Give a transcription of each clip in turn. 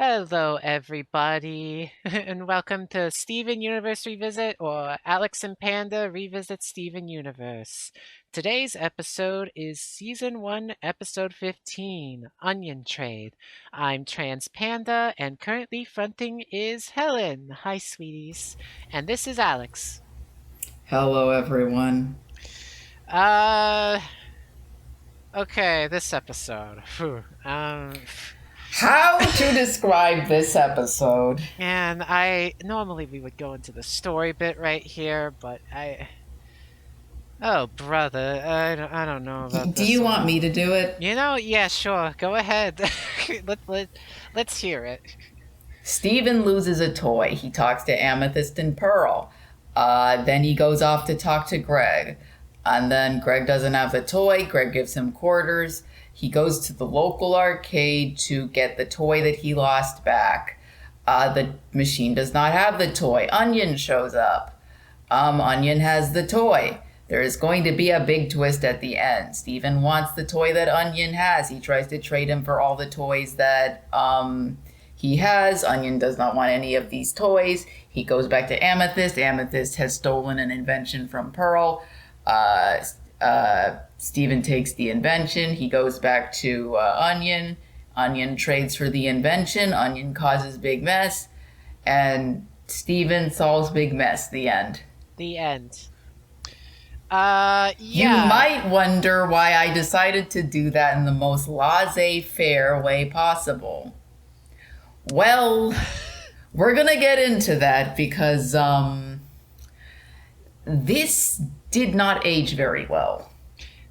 Hello, everybody, and welcome to Steven Universe Revisit or Alex and Panda Revisit Steven Universe. Today's episode is Season 1, Episode 15, Onion Trade. I'm Trans Panda, and currently fronting is Helen. Hi, sweeties. And this is Alex. Hello, everyone. Uh, okay, this episode. Phew, How to describe this episode? and normally we would go into the story bit right here, but oh brother, I don't know about Do this you want one. me to do it? Yeah, sure, go ahead. let, let, let's hear it. Steven loses a toy. He talks to Amethyst and Pearl. Then he goes off to talk to Greg. And then Greg doesn't have the toy. Greg gives him quarters. He goes to the local arcade to get the toy that he lost back. The machine does not have the toy. Onion shows up. Onion has the toy. There is going to be a big twist at the end. Steven wants the toy that Onion has. He tries to trade him for all the toys that he has. Onion does not want any of these toys. He goes back to Amethyst. Amethyst has stolen an invention from Pearl. Steven takes the invention. He goes back to Onion. Onion trades for the invention. Onion causes big mess. And Steven solves big mess. The end. The end. You Yeah. might wonder why I decided to do that in the most laissez-faire way possible. Well, we're gonna get into that because this did not age very well.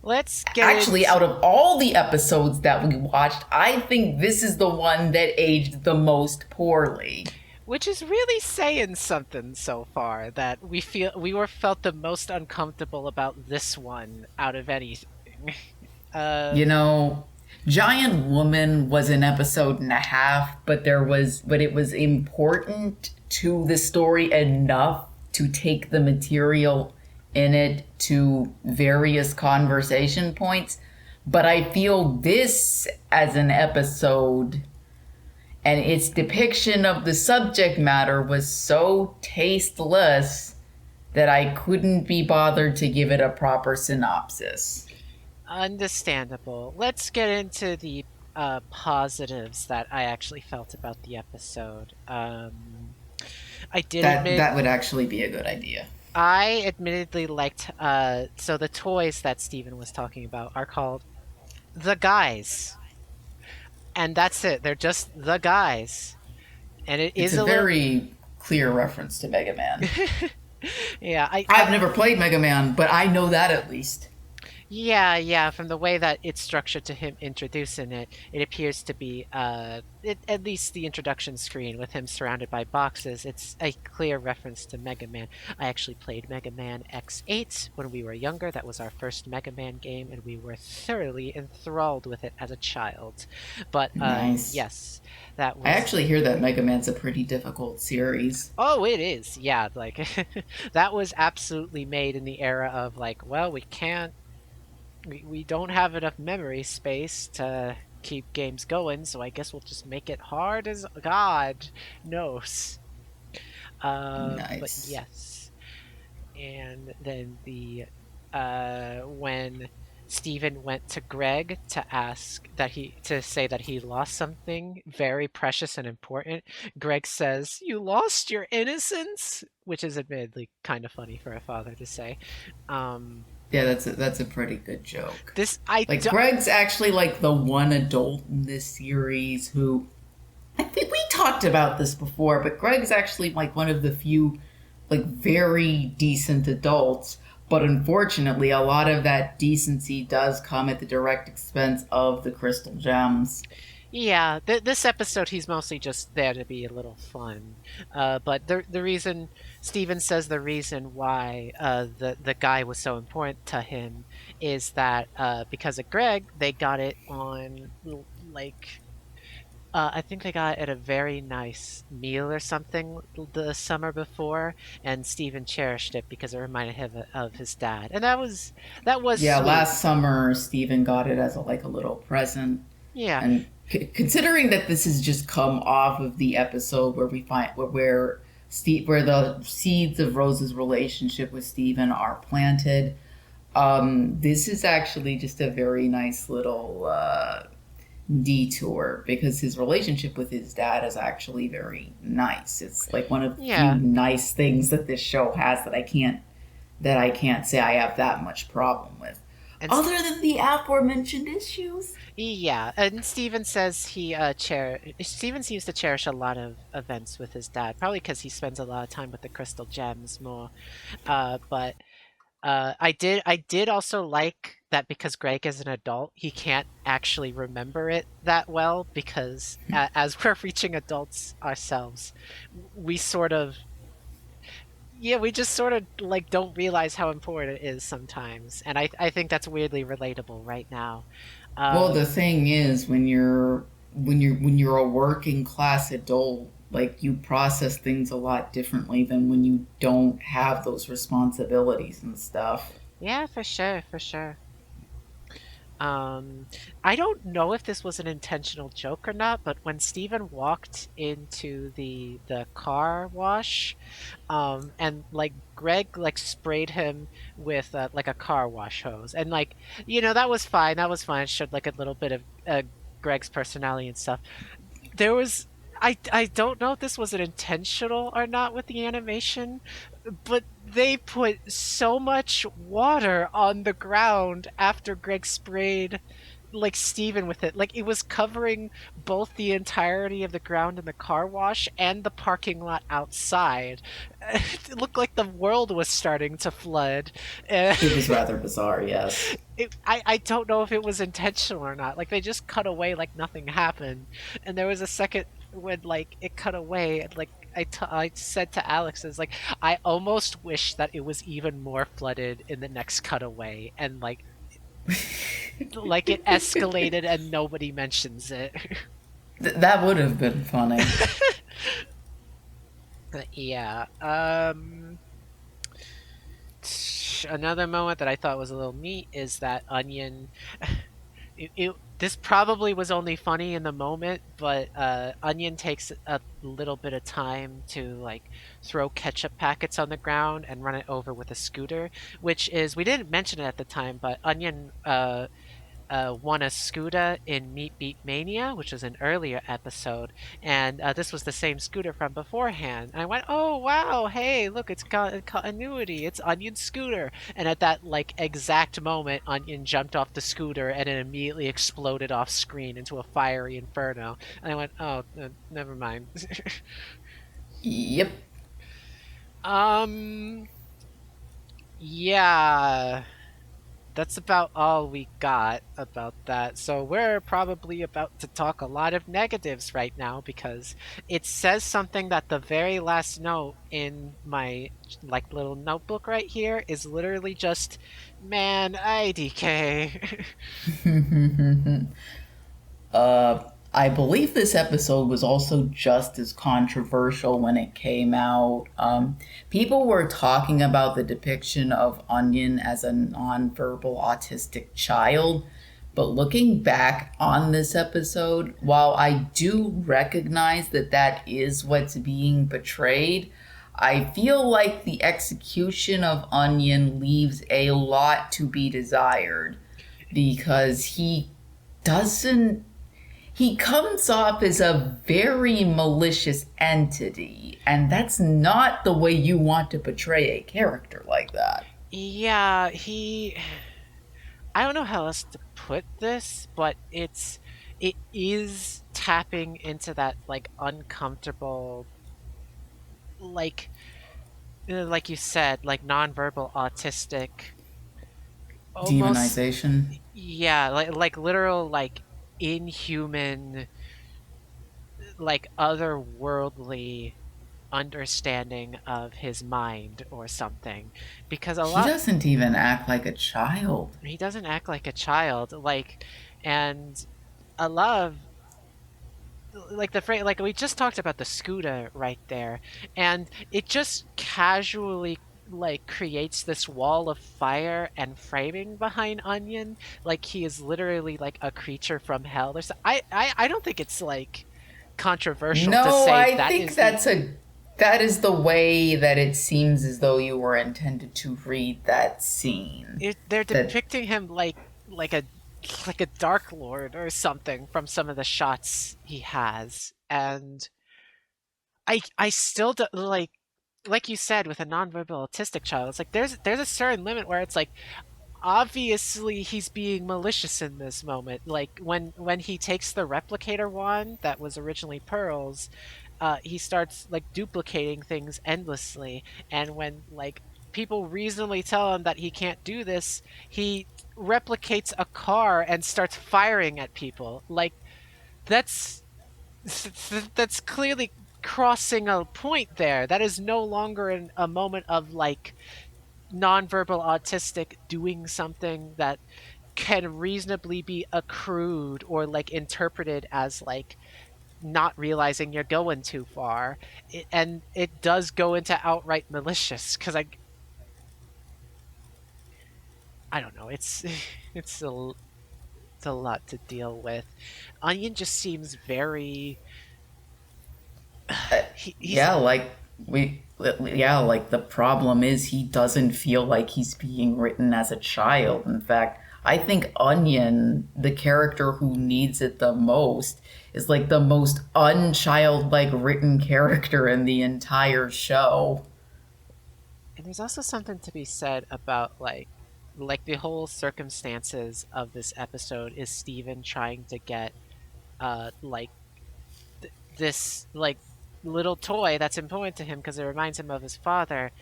Let's get Actually, into, out of all the episodes that we watched, I think this is the one that aged the most poorly. which is really saying something so far, that we were felt the most uncomfortable about this one out of anything. uh, You know, Giant Woman was an episode and a half, but it was important to the story enough to take the material in it to various conversation points. But I feel this as an episode and its depiction of the subject matter was so tasteless that I couldn't be bothered to give it a proper synopsis. Understandable. Let's get into the positives that I actually felt about the episode. I did That admit that would actually be a good idea. I admittedly liked. So the toys that Steven was talking about are called the guys, and that's it. They're just the guys, and it It's is a a little. very clear reference to Mega Man. Yeah, I've never played Mega Man, but I know that at least. yeah. From the way that it's structured to him introducing it, it appears to be, at least the introduction screen with him surrounded by boxes. It's a clear reference to Mega Man. I actually played Mega Man X8 when we were younger. That was our first Mega Man game, and we were thoroughly enthralled with it as a child. But Nice. yes, that I was. actually hear that Mega Man's a pretty difficult series. Oh, it is. Yeah, like that was absolutely made in the era of like, well, we don't have enough memory space to keep games going, so I guess we'll just make it hard as God knows. But Nice. yes, and then when Stephen went to Greg to say that he lost something very precious and important, Greg says, "You lost your innocence," which is admittedly kind of funny for a father to say. Um, Yeah, that's a pretty good joke. this I Like do, Greg's actually like the one adult in this series who I think we talked about this before, but Greg's actually like one of the few like very decent adults. But unfortunately, a lot of that decency does come at the direct expense of the crystal gems. Yeah, this episode he's mostly just there to be a little fun. But the reason Steven says the reason why the guy was so important to him is that because of Greg, they got it on like I think they got it at a very nice meal or something the summer before, and Steven cherished it because it reminded him of his dad, and that was Yeah, sweet. last summer Steven got it as a, like a little present, Yeah, and Considering that this has just come off of the episode where we find where Steve, where the seeds of Rose's relationship with Steven are planted, this is actually just a very nice little detour because his relationship with his dad is actually very nice. It's like one of the few Yeah. nice things that this show has that I can't say I have that much problem with, And other than the aforementioned issues. yeah, and Steven says Steven seems to cherish a lot of events with his dad, probably because he spends a lot of time with the crystal gems more. But I did also like that because Greg is an adult, he can't actually remember it that well because as we're reaching adults ourselves, we sort of yeah, we just sort of like don't realize how important it is sometimes, and I think that's weirdly relatable right now. Well, the Um, thing is, when you're a working class adult, like you process things a lot differently than when you don't have those responsibilities and stuff. yeah, for sure, for sure. Um, I don't know if this was an intentional joke or not, but when Steven walked into the car wash, and like Greg like sprayed him with like a car wash hose, and like that was fine. That was fine. It showed like a little bit of Greg's personality and stuff. There was I don't know if this was an intentional or not with the animation, but they put so much water on the ground after Greg sprayed like Steven with it. Like it was covering both the entirety of the ground in the car wash and the parking lot outside. It looked like the world was starting to flood. Uh, It was rather bizarre, yes. I don't know if it was intentional or not. Like they just cut away like nothing happened. And there was a second when like it cut away and like I said to Alex is like I almost wish that it was even more flooded in the next cutaway and like it escalated and nobody mentions it. That would have been funny. Yeah. Another moment that I thought was a little neat is that Onion. This probably was only funny in the moment, but Onion takes a little bit of time to like throw ketchup packets on the ground and run it over with a scooter, which is we didn't mention it at the time, but Onion won a scooter in Meat Beat Mania, which was an earlier episode, and this was the same scooter from beforehand. And I went, "Oh wow, hey, look, it's got continuity. It's Onion's scooter." And at that like exact moment, Onion jumped off the scooter and it immediately exploded off screen into a fiery inferno. And I went, "Oh, never mind." Yep. um, yeah. That's about all we got about that. So we're probably about to talk a lot of negatives right now because it says something that the very last note in my like little notebook right here is literally just man IDK. I believe this episode was also just as controversial when it came out. People were talking about the depiction of Onion as a nonverbal autistic child. But looking back on this episode, while I do recognize that that is what's being portrayed, I feel like the execution of Onion leaves a lot to be desired because doesn't he comes off as a very malicious entity, and that's not the way you want to portray a character like that. Yeah, he I don't know how else to put this, but it is tapping into that like uncomfortable like like you said, like nonverbal autistic, almost Demonization. yeah, like literal like inhuman, like otherworldly understanding of his mind or something. Because a He lot doesn't even act like a child. he doesn't act like a child, like and a lot of like the like we just talked about the scooter right there, and it just casually like creates this wall of fire and framing behind Onion, like he is literally like a creature from hell or so. I don't think it's like controversial to No, say I that think is the that is the way that it seems as though you were intended to read that scene. they're That depicting him like a like a dark lord or something from some of the shots he has. And I still do, like you said with a nonverbal autistic child, it's like there's a certain limit where it's like obviously he's being malicious in this moment. Like when he takes the replicator wand that was originally Pearl's, he starts like duplicating things endlessly. And when like people reasonably tell him that he can't do this, he replicates a car and starts firing at people. Like that's that's clearly crossing a point there. That is no longer a moment of like nonverbal autistic doing something that can reasonably be accrued or like interpreted as like not realizing you're going too far. And it does go into outright malicious because I don't know, it's it's a lot to deal with. Onion just seems very he's yeah, like like the problem is he doesn't feel like he's being written as a child. In fact, I think Onion, the character who needs it the most, is like the most unchildlike written character in the entire show. and there's also something to be said about like the whole circumstances of this episode is Steven trying to get like this like little toy that's important to him because it reminds him of his father.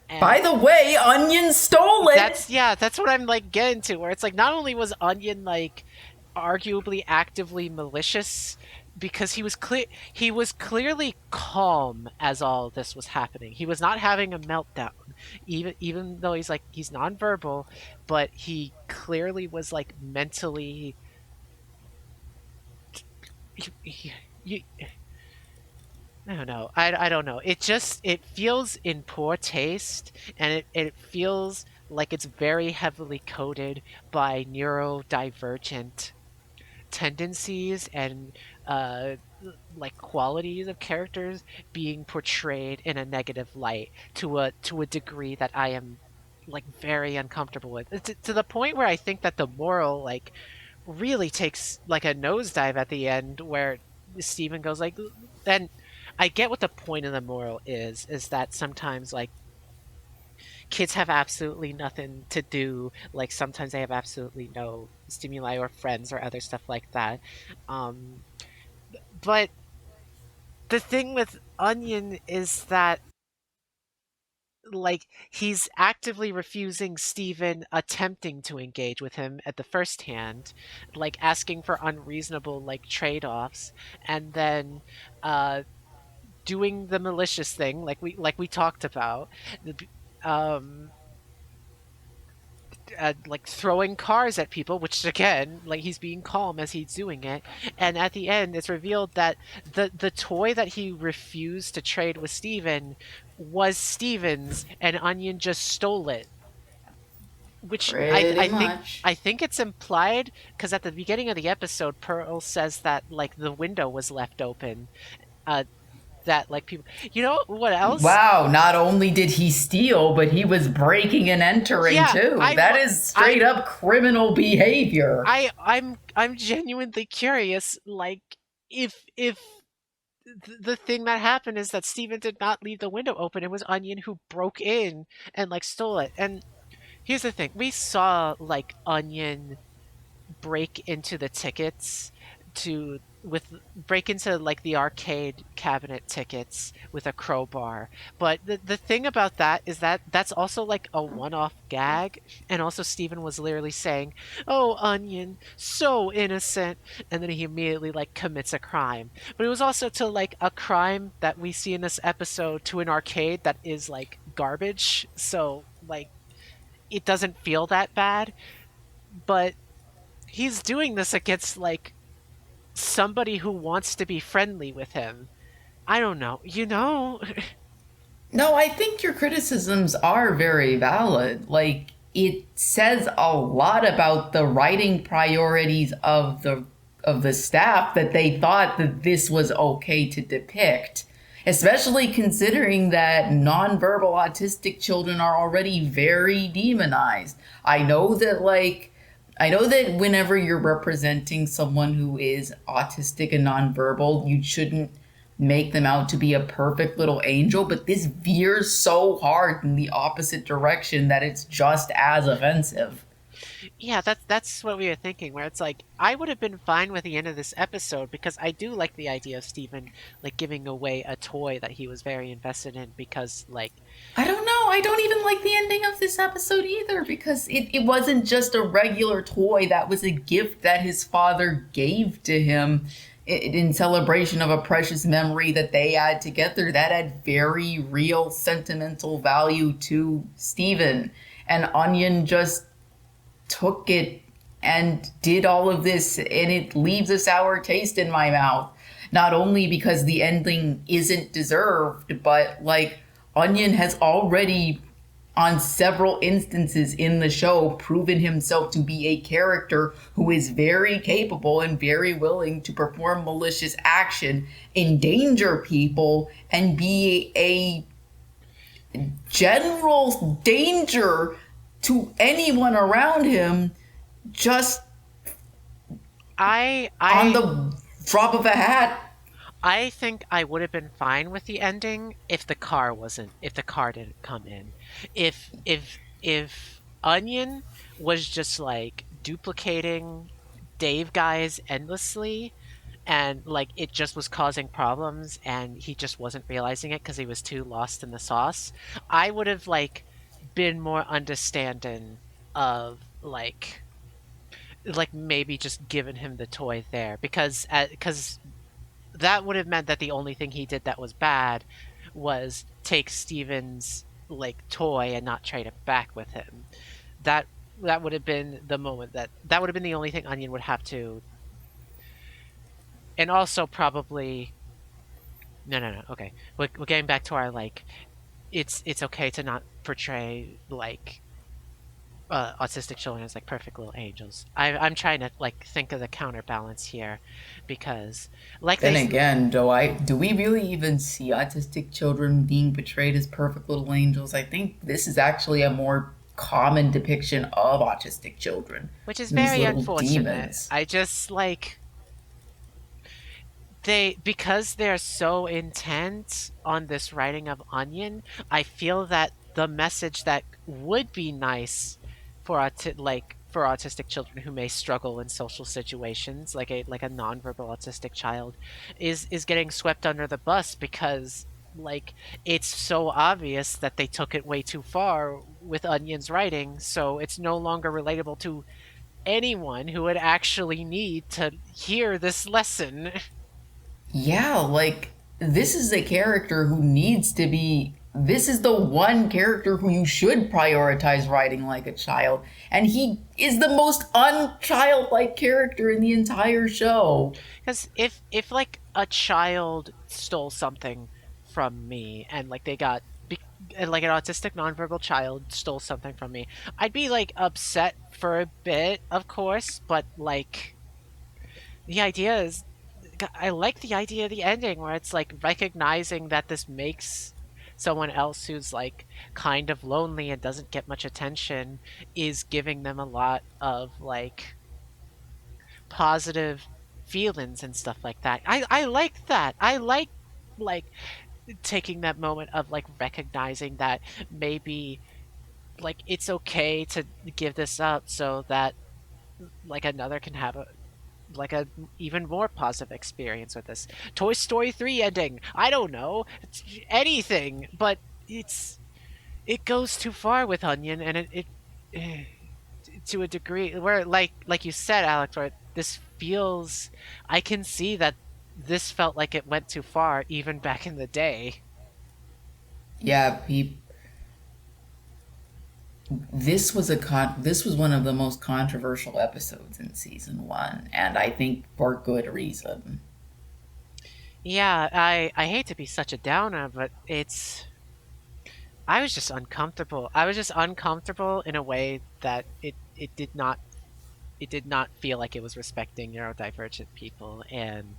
And By the way, Onion stole it. that's yeah, that's what I'm like getting to, where it's like not only was Onion like arguably actively malicious because he was clearly calm as all this was happening. He was not having a meltdown. Even though he's nonverbal, but he clearly was like mentally he, I don't know. I don't know. It feels in poor taste, and it feels like it's very heavily coded by neurodivergent tendencies and uh like qualities of characters being portrayed in a negative light to a degree that I am like very uncomfortable with. To the point where I think that the moral like really takes like a nosedive at the end where Steven goes like then I get what the point of the moral is that sometimes like kids have absolutely nothing to do. Like sometimes they have absolutely no stimuli or friends or other stuff like that. Um, but the thing with Onion is that like he's actively refusing Steven attempting to engage with him at the first hand, like asking for unreasonable like trade-offs, and then uh doing the malicious thing like we talked about. Um like throwing cars at people, which again, like he's being calm as he's doing it. And at the end, it's revealed that the toy that he refused to trade with Steven was Steven's, and Onion just stole it. Which Pretty much. I think it's implied because at the beginning of the episode, Pearl says that like the window was left open. Uh, that like people, you know what else? Wow, not only did he steal, but he was breaking and entering Yeah, too. That is straight I'm up criminal behavior. I'm genuinely curious, like if the thing that happened is that Steven did not leave the window open. It was Onion who broke in and like stole it. And here's the thing: we saw like Onion break into the tickets to with break into like the arcade cabinet tickets with a crowbar. But the thing about that is that that's also like a one-off gag, and also Steven was literally saying, "Oh, Onion, so innocent," and then he immediately like commits a crime. But it was also to like a crime that we see in this episode to an arcade that is like garbage. So like it doesn't feel that bad, but he's doing this against like somebody who wants to be friendly with him. I don't know. You know, No, I think your criticisms are very valid. Like, it says a lot about the writing priorities of the staff that they thought that this was okay to depict, especially considering that nonverbal autistic children are already very demonized. I know that whenever you're representing someone who is autistic and nonverbal, you shouldn't make them out to be a perfect little angel, but this veers so hard in the opposite direction that it's just as offensive. Yeah, that's what we were thinking, where it's like I would have been fine with the end of this episode because I do like the idea of Steven like giving away a toy that he was very invested in because like I don't know. I don't even like the ending of this episode either because it wasn't just a regular toy. That was a gift that his father gave to him in celebration of a precious memory that they had together. That had very real sentimental value to Steven. And Onion just took it and did all of this, and it leaves a sour taste in my mouth. Not only because the ending isn't deserved, but like Onion has already, on several instances in the show, proven himself to be a character who is very capable and very willing to perform malicious action, endanger people, and be a general danger to anyone around him just I on I the drop of a hat. I think I would have been fine with the ending if the car didn't come in. If Onion was just like duplicating Dave guys endlessly and like it just was causing problems and he just wasn't realizing it because he was too lost in the sauce, I would have like been more understanding of like maybe just given him the toy there because that would have meant that the only thing he did that was bad was take Steven's like toy and not trade it back with him. That that would have been the moment that would have been the only thing Onion would have to, and also probably no. Okay, we're getting back to our like it's okay to not portray like autistic children as like perfect little angels. I'm trying to like think of the counterbalance here because like Then again, do we really even see autistic children being portrayed as perfect little angels? I think this is actually a more common depiction of autistic children. which is These very little unfortunate. demons. I just like they because they're so intent on this writing of Onion, I feel that the message that would be nice for for autistic children who may struggle in social situations, like a nonverbal autistic child, is getting swept under the bus because like it's so obvious that they took it way too far with Onion's writing, so it's no longer relatable to anyone who would actually need to hear this lesson. Yeah, like this is a character who needs to be. This is the one character who you should prioritize writing like a child. And he is the most unchildlike character in the entire show. Because if like a child stole something from me and like and like an autistic nonverbal child stole something from me, I'd be like upset for a bit, of course, but like the idea is I like the idea of the ending where it's like recognizing that this makes someone else who's like kind of lonely and doesn't get much attention is giving them a lot of like positive feelings and stuff like that. I like that. I like taking that moment of like recognizing that maybe like it's okay to give this up so that like another can have a even more positive experience with this. Toy Story 3 ending. I don't know. It's anything, but it goes too far with Onion and eh, to a degree where like you said Alex where this feels I can see that this felt like it went too far even back in the day. Yeah, this was one of the most controversial episodes in season 1, and I think for good reason. Yeah, I hate to be such a downer, but it's I was just uncomfortable. I was just uncomfortable in a way that it did not feel like it was respecting neurodivergent people. And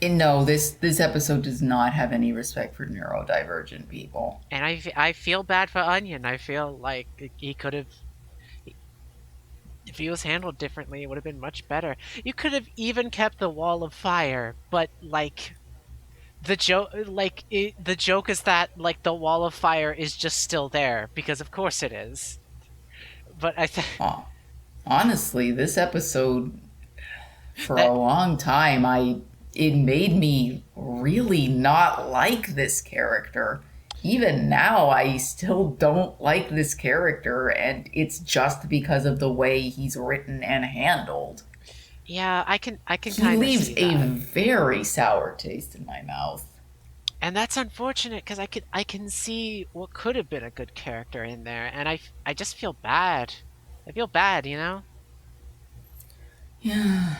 no, this episode does not have any respect for neurodivergent people. I feel bad for Onion. I feel like he could have, if he was handled differently, it would have been much better. You could have even kept the wall of fire, but like the joke is that like the wall of fire is just still there because of course it is. But I think Uh, Honestly, this episode for a that long time, I it made me really not like this character. Even now, I still don't like this character, and it's just because of the way he's written and handled. yeah, I can He kind of leaves see a that. very sour taste in my mouth. And that's unfortunate because I can see what could have been a good character in there, and I just feel bad. I feel bad, you know. Yeah,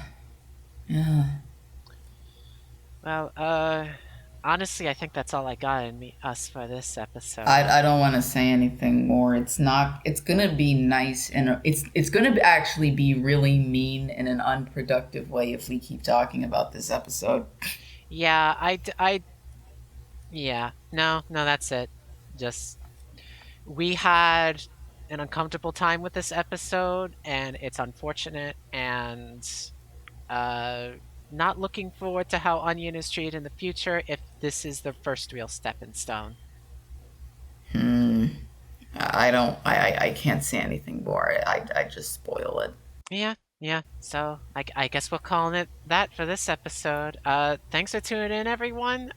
yeah. Well, honestly, I think that's all I got in me us for this episode. I don't want to say anything more. It's not. It's gonna be nice, and it's gonna actually be really mean in an unproductive way if we keep talking about this episode. Yeah, yeah, no, that's it. Just we had an uncomfortable time with this episode, and it's unfortunate, and uh, not looking forward to how Onion is treated in the future if this is the first real stepping stone. Hmm. I don't. I can't say anything more. I just spoil it. Yeah, yeah. So I guess we're calling it that for this episode. Thanks for tuning in, everyone.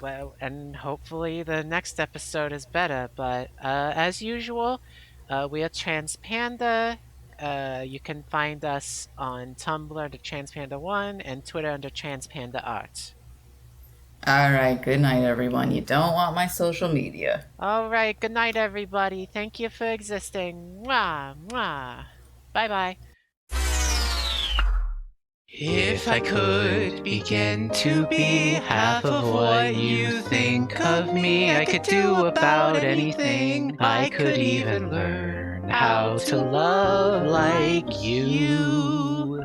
Well, and hopefully the next episode is better. But as usual, we are Transpanda. You can find us on Tumblr under Transpanda1 and Twitter under Transpanda Art. All right. Good night, everyone. You don't want my social media. All right, good night, everybody. Thank you for existing. Mwah, mwah. Bye bye. If I could begin to be half of what you think of me, I could do about anything. I could even learn how to love like you.